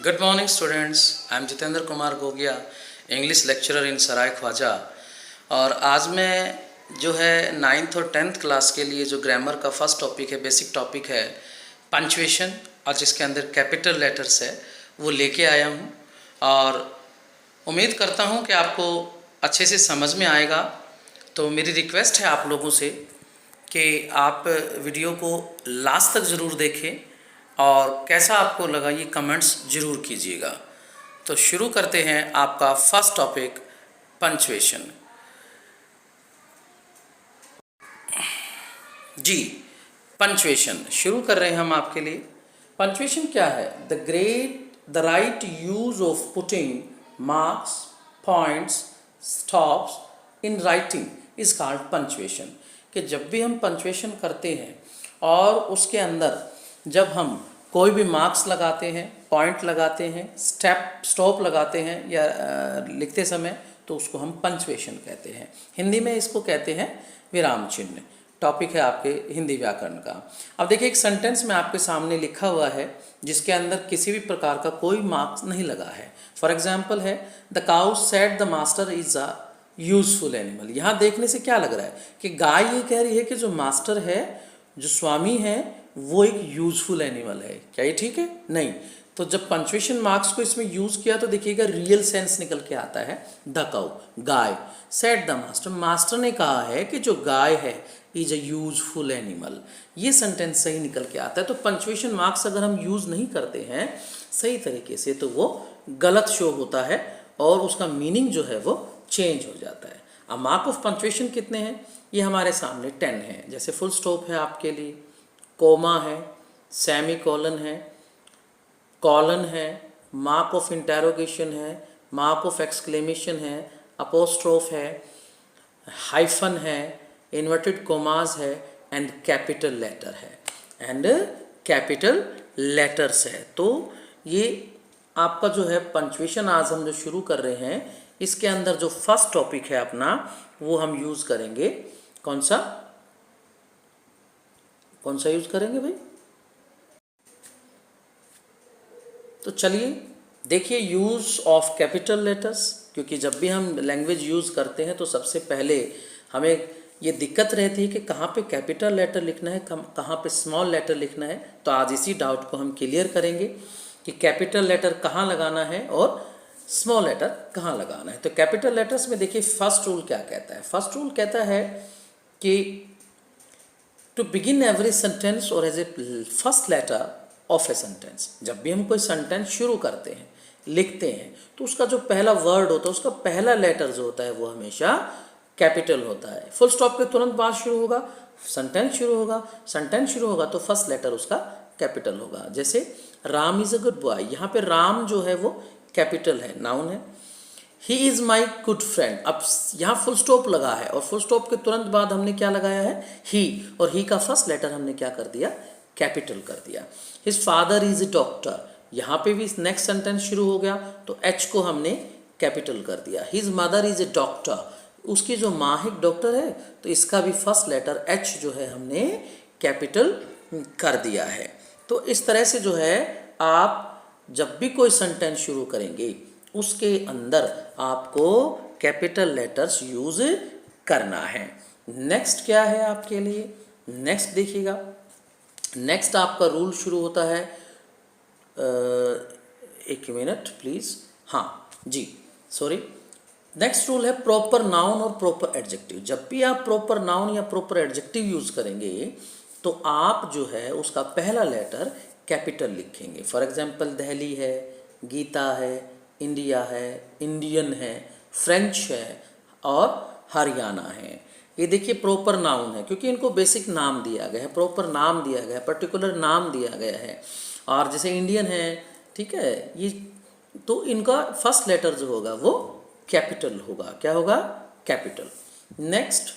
Good morning students, I am Jitendra Kumar Gogia, English lecturer in Sarai Khwaja. और आज मैं जो है 9th और 10th क्लास के लिए जो ग्रामर का फर्स्ट टॉपिक है, बेसिक टॉपिक है पंक्चुएशन, और जिसके अंदर कैपिटल लेटर्स है, वो लेके आया हूँ। और उम्मीद करता हूँ कि आपको अच्छे से समझ में आएगा। तो मेरी रिक्वेस्ट है आप लोगों से कि आप वीडियो को लास्ट तक ज़रूर देखें और कैसा आपको लगा ये कमेंट्स ज़रूर कीजिएगा। तो शुरू करते हैं आपका फर्स्ट टॉपिक पंक्चुएशन। जी, पंक्चुएशन शुरू कर रहे हैं हम आपके लिए। पंक्चुएशन क्या है? The right use of putting marks, points, stops in writing is called punctuation. कि जब भी हम पंक्चुएशन करते हैं और उसके अंदर जब हम कोई भी मार्क्स लगाते हैं, पॉइंट लगाते हैं, स्टॉप लगाते हैं या लिखते समय, तो उसको हम पंक्चुएशन कहते हैं। हिंदी में इसको कहते हैं विराम चिन्ह। टॉपिक है आपके हिंदी व्याकरण का। अब देखिए, एक सेंटेंस में आपके सामने लिखा हुआ है जिसके अंदर किसी भी प्रकार का कोई मार्क्स नहीं लगा है। फॉर एग्जाम्पल है, the cow said the master is a useful animal. यहाँ देखने से क्या लग रहा है कि गाय ये कह रही है कि जो मास्टर है, जो स्वामी है, वो एक यूजफुल एनिमल है। क्या ये ठीक है? नहीं। तो जब पंक्चुएशन मार्क्स को इसमें यूज किया तो देखिएगा रियल सेंस निकल के आता है। The cow, guy, said the master, master ने कहा है कि जो गाय है इज अ यूजफुल एनिमल। ये सेंटेंस सही निकल के आता है। तो पंक्चुएशन मार्क्स अगर हम यूज नहीं करते हैं सही तरीके से तो वो गलत शो होता है और उसका मीनिंग जो है वो चेंज हो जाता है। अब मार्क ऑफ पंक्चुएशन कितने हैं? ये हमारे सामने 10 है। जैसे फुल स्टॉप है आपके लिए, कोमा है, सेमी कॉलन है, कॉलन है, मार्क ऑफ इंटेरोगेशन है, मार्क ऑफ एक्सक्लेमेशन है, अपोस्ट्रोफ है, हाइफन है, इन्वर्टेड कोमास है एंड कैपिटल लेटर है एंड कैपिटल लेटर्स है। तो ये आपका जो है पंक्चुएशन आज हम जो शुरू कर रहे हैं, इसके अंदर जो फर्स्ट टॉपिक है अपना वो हम यूज करेंगे। कौन सा यूज करेंगे भाई? तो चलिए देखिए, यूज ऑफ कैपिटल लेटर्स। क्योंकि जब भी हम लैंग्वेज यूज करते हैं तो सबसे पहले हमें ये दिक्कत रहती है कि कहाँ पे कैपिटल लेटर लिखना है, कहाँ पे स्मॉल लेटर लिखना है। तो आज इसी डाउट को हम क्लियर करेंगे कि कैपिटल लेटर कहाँ लगाना है और स्मॉल लेटर कहाँ लगाना है। तो कैपिटल लेटर्स में देखिए फर्स्ट रूल क्या कहता है। फर्स्ट रूल कहता है कि टू बिगिन एवरी सेंटेंस और as a first letter of a sentence. जब भी हम कोई सेंटेंस शुरू करते हैं, लिखते हैं, तो उसका जो पहला वर्ड होता है, उसका पहला लेटर जो होता है वो हमेशा कैपिटल होता है। फुल स्टॉप के तुरंत बाद शुरू होगा, सेंटेंस शुरू होगा तो फर्स्ट लेटर उसका कैपिटल होगा। जैसे Ram is a good boy, यहाँ पे राम जो है वो कैपिटल है, नाउन है। He is my good friend, अब यहाँ फुल स्टॉप लगा है और फुल स्टॉप के तुरंत बाद हमने क्या लगाया है? ही, और ही का फर्स्ट लेटर हमने क्या कर दिया? कैपिटल कर दिया। His father is a doctor, यहाँ पे भी नेक्स्ट सेंटेंस शुरू हो गया तो एच को हमने कैपिटल कर दिया। His mother is a doctor, उसकी जो माँ है डॉक्टर है, तो इसका भी फर्स्ट लेटर एच जो है हमने कैपिटल कर दिया है। तो इस तरह से जो है आप जब भी कोई सेंटेंस शुरू करेंगे उसके अंदर आपको कैपिटल लेटर्स यूज करना है। नेक्स्ट क्या है आपके लिए? नेक्स्ट देखिएगा, नेक्स्ट आपका रूल शुरू होता है, एक मिनट प्लीज, हाँ जी, सॉरी। नेक्स्ट रूल है प्रॉपर नाउन और प्रॉपर एडजेक्टिव। जब भी आप प्रॉपर नाउन या प्रॉपर एडजेक्टिव यूज करेंगे तो आप जो है उसका पहला लेटर कैपिटल लिखेंगे। फॉर एग्जाम्पल दिल्ली है, गीता है, इंडिया है, इंडियन है, फ्रेंच है और हरियाणा है। ये देखिए प्रॉपर नाउन है क्योंकि इनको बेसिक नाम दिया गया है, प्रॉपर नाम दिया गया है, पर्टिकुलर नाम दिया गया है। और जैसे इंडियन है, ठीक है, ये तो इनका फर्स्ट लेटर जो होगा वो कैपिटल होगा। क्या होगा? Capital. Next,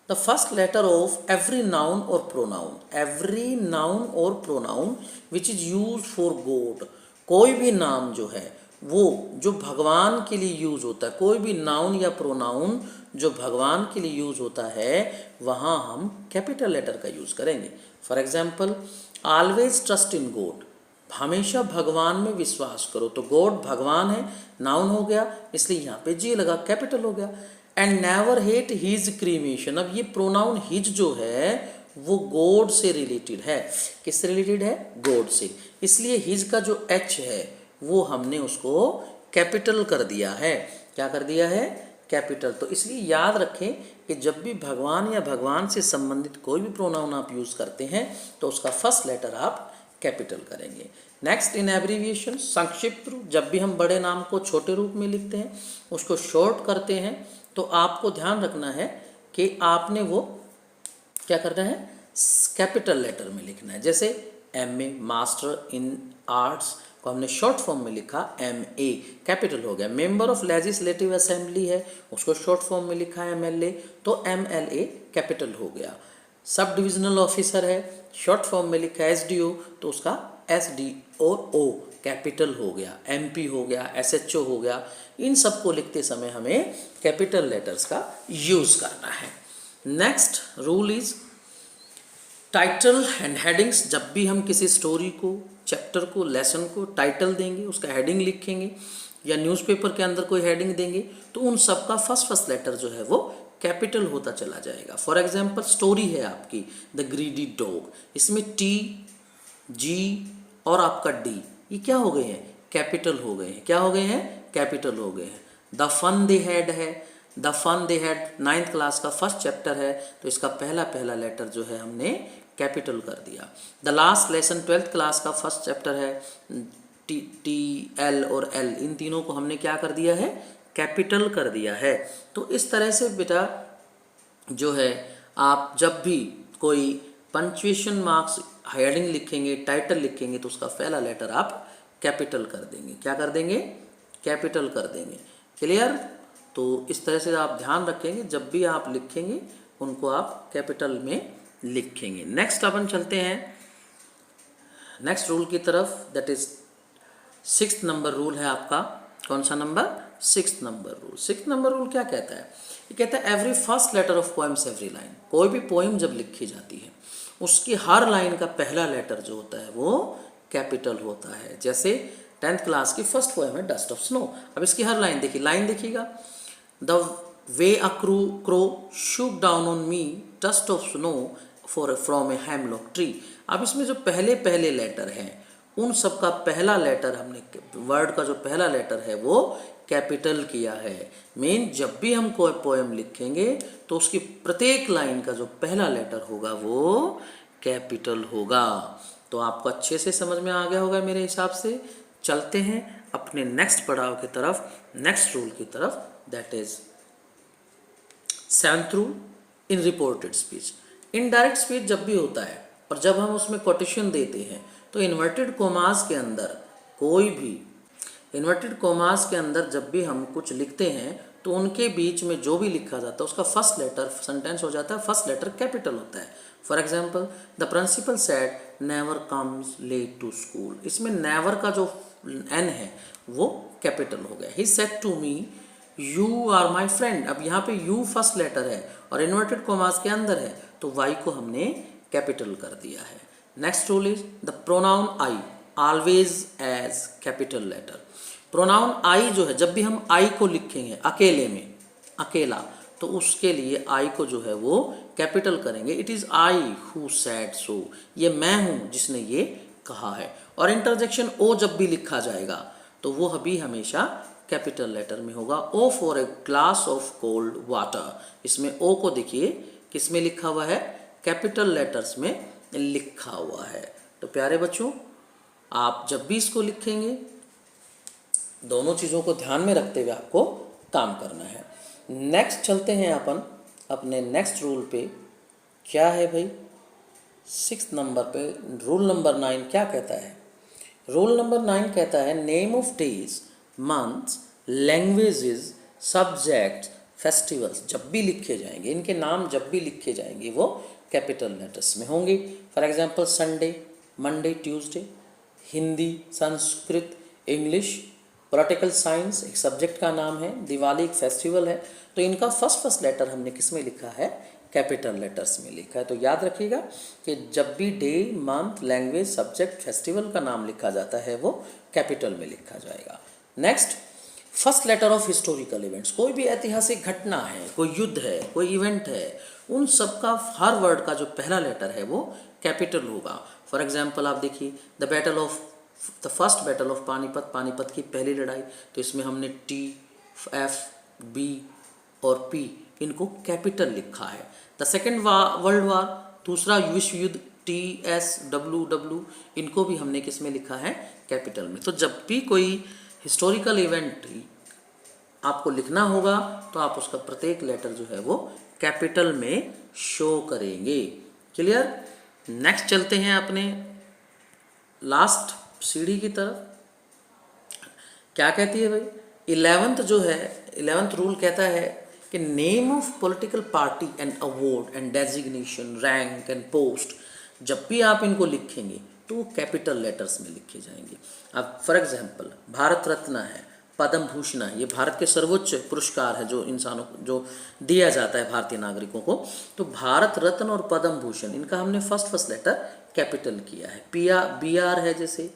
the first letter of every noun और प्रोनाउन, एवरी नाउन और pronoun which is use for God. कोई भी नाम जो है वो जो भगवान के लिए यूज होता है, कोई भी नाउन या प्रोनाउन जो भगवान के लिए यूज होता है, वहाँ हम कैपिटल लेटर का यूज करेंगे। For example, always trust in God, हमेशा भगवान में विश्वास करो। तो गॉड भगवान है, नाउन हो गया, इसलिए यहाँ पे जी लगा, कैपिटल हो गया। And never hate his cremation. अब ये प्रोनाउन हिज जो है वो गॉड से रिलेटेड है। किससे रिलेटेड है? गॉड से। इसलिए हिज का जो एच है वो हमने उसको कैपिटल कर दिया है। क्या कर दिया है? कैपिटल। तो इसलिए याद रखें कि जब भी भगवान या भगवान से संबंधित कोई भी प्रोनाउन आप यूज़ करते हैं तो उसका फर्स्ट लेटर आप कैपिटल करेंगे। नेक्स्ट, इन एब्रीविएशन, संक्षिप्त रूप। जब भी हम बड़े नाम को छोटे रूप में लिखते हैं, उसको शॉर्ट करते हैं, तो आपको ध्यान रखना है कि आपने वो क्या करना है? कैपिटल लेटर में लिखना है। जैसे MA, मास्टर इन आर्ट्स को हमने शॉर्ट फॉर्म में लिखा MA, कैपिटल हो गया। मेंबर ऑफ लेजिस्लेटिव असेंबली है, उसको शॉर्ट फॉर्म में लिखा है MLA, तो MLA कैपिटल हो गया। सब डिविजनल ऑफिसर है, शॉर्ट फॉर्म में लिखा है SDO, तो उसका SDO कैपिटल हो गया। MP हो गया, SHO हो गया। इन सब को लिखते समय हमें कैपिटल लेटर्स का यूज़ करना है। Next rule is title and headings. जब भी हम किसी स्टोरी को, चैप्टर को, लेसन को टाइटल देंगे, उसका हेडिंग लिखेंगे या न्यूज़पेपर के अंदर कोई हेडिंग देंगे, तो उन सब का फर्स्ट लेटर जो है वो कैपिटल होता चला जाएगा। फॉर एग्जाम्पल, स्टोरी है आपकी द ग्रीडी डॉग, इसमें T, G और आपका D, ये क्या हो गए हैं? कैपिटल हो गए हैं। क्या हो गए हैं? कैपिटल हो गए हैं। द फन दे हैड है, the fun they had 9th class का फर्स्ट चैप्टर है, तो इसका पहला लेटर जो है हमने कैपिटल कर दिया। The last lesson 12th class का फर्स्ट चैप्टर है, T, L और L, इन तीनों को हमने क्या कर दिया है? कैपिटल कर दिया है। तो इस तरह से बेटा जो है, आप जब भी कोई पंक्चुएशन मार्क्स हेडिंग लिखेंगे, टाइटल लिखेंगे, तो उसका पहला लेटर आप कैपिटल कर देंगे। क्या कर देंगे? कैपिटल कर देंगे। क्लियर? तो इस तरह से आप ध्यान रखेंगे, जब भी आप लिखेंगे उनको आप कैपिटल में लिखेंगे। नेक्स्ट अपन चलते हैं नेक्स्ट रूल की तरफ, that is 6th number rule है आपका। कौन सा number? 6th number rule. 6th number rule क्या कहता है? ये कहता है every first letter of poems every line. कोई भी पोएम जब लिखी जाती है उसकी हर लाइन का पहला लेटर जो होता है वो कैपिटल होता है। जैसे 10th क्लास की फर्स्ट पोएम है डस्ट ऑफ स्नो। अब इसकी हर लाइन देखिए, लाइन देखिएगा, the way a crow shook down on me dust of snow for from a hemlock tree. अब इसमें जो पहले लेटर हैं उन सब का पहला लेटर हमने, वर्ड का जो पहला लेटर है वो कैपिटल किया है। मेन जब भी हम कोई पोएम लिखेंगे तो उसकी प्रत्येक लाइन का जो पहला लेटर होगा वो कैपिटल होगा। तो आपको अच्छे से समझ में आ गया होगा मेरे हिसाब से। चलते हैं अपने नेक्स्ट पड़ाव की तरफ, नेक्स्ट रूल की तरफ, that is 7th rule in reported speech. Indirect speech जब भी होता है और जब हम उसमें कोटेशन देते हैं तो इन्वर्टेड कोमास के अंदर कोई भी इन्वर्टेड कोमास के अंदर जब भी हम कुछ लिखते हैं तो उनके बीच में जो भी लिखा जाता है उसका फर्स्ट लेटर, सेंटेंस हो जाता है, फर्स्ट लेटर कैपिटल होता है। For example, the principal said never comes late to school. इसमें नेवर का जो N है वो कैपिटल हो गया। He said to me you are my friend. अब यहाँ पे यू फर्स्ट लेटर है और इन्वर्टेड कोमास के अंदर है तो वाई को हमने कैपिटल कर दिया है। Next rule is the pronoun I always as capital letter. Pronoun I जो है, जब भी हम आई को लिखेंगे अकेले में, अकेला, तो उसके लिए आई को जो है वो कैपिटल करेंगे। It is I who said so, ये मैं हूँ जिसने ये कहा है। और इंटरजेक्शन ओ जब भी लिखा जाएगा तो वो भी हमेशा कैपिटल लेटर में होगा। O for a glass of cold water, इसमें ओ को देखिए किस में लिखा हुआ है? कैपिटल लेटर्स में लिखा हुआ है। तो प्यारे बच्चों, आप जब भी इसको लिखेंगे दोनों चीज़ों को ध्यान में रखते हुए आपको काम करना है। नेक्स्ट चलते हैं अपन अपने नेक्स्ट रूल पे। क्या है भाई? 6th नंबर पे रूल नंबर 9 क्या कहता है? रूल नंबर 9 कहता है name of days, months, languages, subjects, festivals जब भी लिखे जाएंगे, इनके नाम जब भी लिखे जाएंगे वो कैपिटल लेटर्स में होंगे। For example, Sunday, Monday, Tuesday, Hindi, Sanskrit, English, political science एक सब्जेक्ट का नाम है, दिवाली एक फेस्टिवल है, तो इनका फर्स्ट लेटर हमने किस में लिखा है? कैपिटल लेटर्स में लिखा है। तो याद रखिएगा कि जब भी day, month, language, subject, festival का नाम लिखा जाता है वो कैपिटल में लिखा जाएगा। Next, first letter of historical events. कोई भी ऐतिहासिक घटना है, कोई युद्ध है, कोई इवेंट है, उन सब का हर वर्ड का जो पहला लेटर है वो कैपिटल होगा। फॉर एग्जाम्पल आप देखिए, the first battle of Panipat, Panipat की पहली लड़ाई, तो इसमें हमने टी, एफ, बी और पी इनको कैपिटल लिखा है। द सेकेंड वर्ल्ड वार, दूसरा विश्व युद्ध, टी, एस, डब्ल्यू, डब्ल्यू, इनको भी हमने किस में लिखा है? कैपिटल में। तो जब भी कोई हिस्टोरिकल इवेंट आपको लिखना होगा तो आप उसका प्रत्येक लेटर जो है वो कैपिटल में शो करेंगे। क्लियर? नेक्स्ट चलते हैं अपने लास्ट सीढ़ी की तरफ। क्या कहती है भाई? 11th जो है, 11th रूल कहता है कि name of political party and award and designation, rank and post, जब भी आप इनको लिखेंगे तो वो कैपिटल लेटर्स में लिखे जाएंगे। अब फॉर एग्जांपल भारत रत्न है, पद्म भूषण है, ये भारत के सर्वोच्च पुरस्कार है जो इंसानों को जो दिया जाता है भारतीय नागरिकों को। तो भारत रत्न और पद्म भूषण इनका हमने फर्स्ट लेटर कैपिटल किया है। बी आर है, जैसे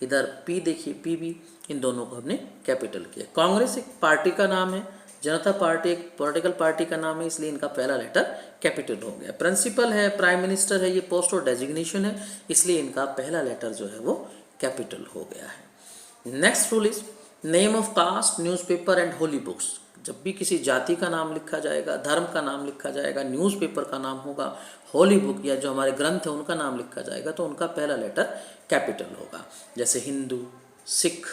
इधर पी देखिए, पी बी, इन दोनों को हमने कैपिटल किया। कांग्रेस एक पार्टी का नाम है, जनता पार्टी एक पॉलिटिकल पार्टी का नाम है, इसलिए इनका पहला लेटर कैपिटल हो गया। प्रिंसिपल है, प्राइम मिनिस्टर है, ये पोस्ट और डेजिग्नेशन है, इसलिए इनका पहला लेटर जो है वो कैपिटल हो गया है। Next rule is name of caste, newspaper and holy books. जब भी किसी जाति का नाम लिखा जाएगा, धर्म का नाम लिखा जाएगा, न्यूज़पेपर का नाम होगा, होली बुक या जो हमारे ग्रंथ है उनका नाम लिखा जाएगा, तो उनका पहला लेटर कैपिटल होगा। जैसे हिंदू, सिख,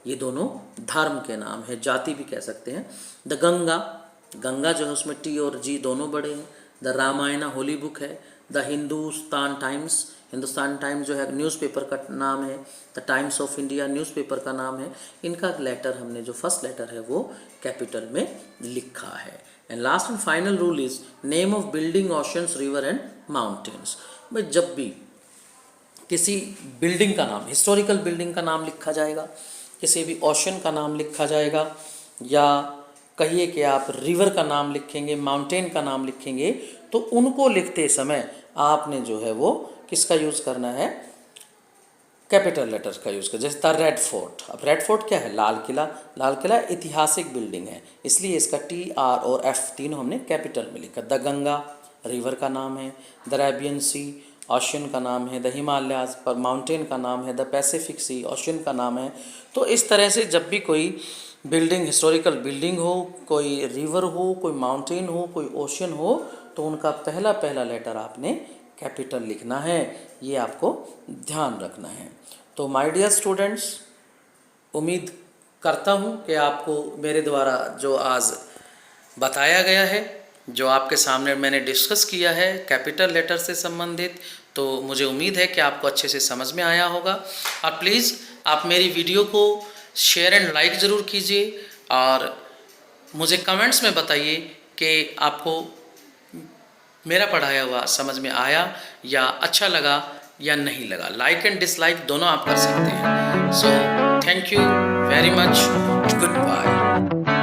ये दोनों धर्म के नाम है, जाति भी कह सकते हैं। द गंगा, गंगा जो है उसमें टी और जी दोनों बड़े हैं। द रामायण होली बुक है। The Hindustan times, Hindustan times जो है न्यूज़पेपर का नाम है। The times of India newspaper का नाम है। इनका लेटर हमने जो फर्स्ट लेटर है वो कैपिटल में लिखा है। And last and final rule is name of building, oceans, river and mountains. भाई जब भी किसी बिल्डिंग का नाम, हिस्टोरिकल बिल्डिंग का नाम लिखा जाएगा, किसी भी ओशन का नाम लिखा जाएगा, या कहिए कि आप रिवर का नाम लिखेंगे, माउंटेन का नाम लिखेंगे, तो उनको लिखते समय आपने जो है वो किसका यूज़ करना है? कैपिटल लेटर्स का यूज़ कर। जैसे द रेड फोर्ट, अब रेड फोर्ट क्या है? लाल किला। लाल किला ऐतिहासिक बिल्डिंग है, इसलिए इसका टी, आर और एफ तीनों हमने कैपिटल में लिखा। द गंगा रिवर का नाम है। द अरेबियन सी ओशन का नाम है। द हिमालयाज पर माउंटेन का नाम है। द पैसिफिक सी ओशन का नाम है। तो इस तरह से जब भी कोई बिल्डिंग, हिस्टोरिकल बिल्डिंग हो, कोई रिवर हो, कोई माउंटेन हो, कोई ओशन हो, तो उनका पहला लेटर आपने कैपिटल लिखना है। ये आपको ध्यान रखना है। तो माय डियर स्टूडेंट्स, उम्मीद करता हूँ कि आपको मेरे द्वारा जो आज बताया गया है, जो आपके सामने मैंने डिस्कस किया है कैपिटल लेटर से संबंधित, तो मुझे उम्मीद है कि आपको अच्छे से समझ में आया होगा। और प्लीज़ आप मेरी वीडियो को शेयर एंड लाइक ज़रूर कीजिए और मुझे कमेंट्स में बताइए कि आपको मेरा पढ़ाया हुआ समझ में आया या अच्छा लगा या नहीं लगा। लाइक एंड डिसलाइक दोनों आप कर सकते हैं। So thank you very much, good bye.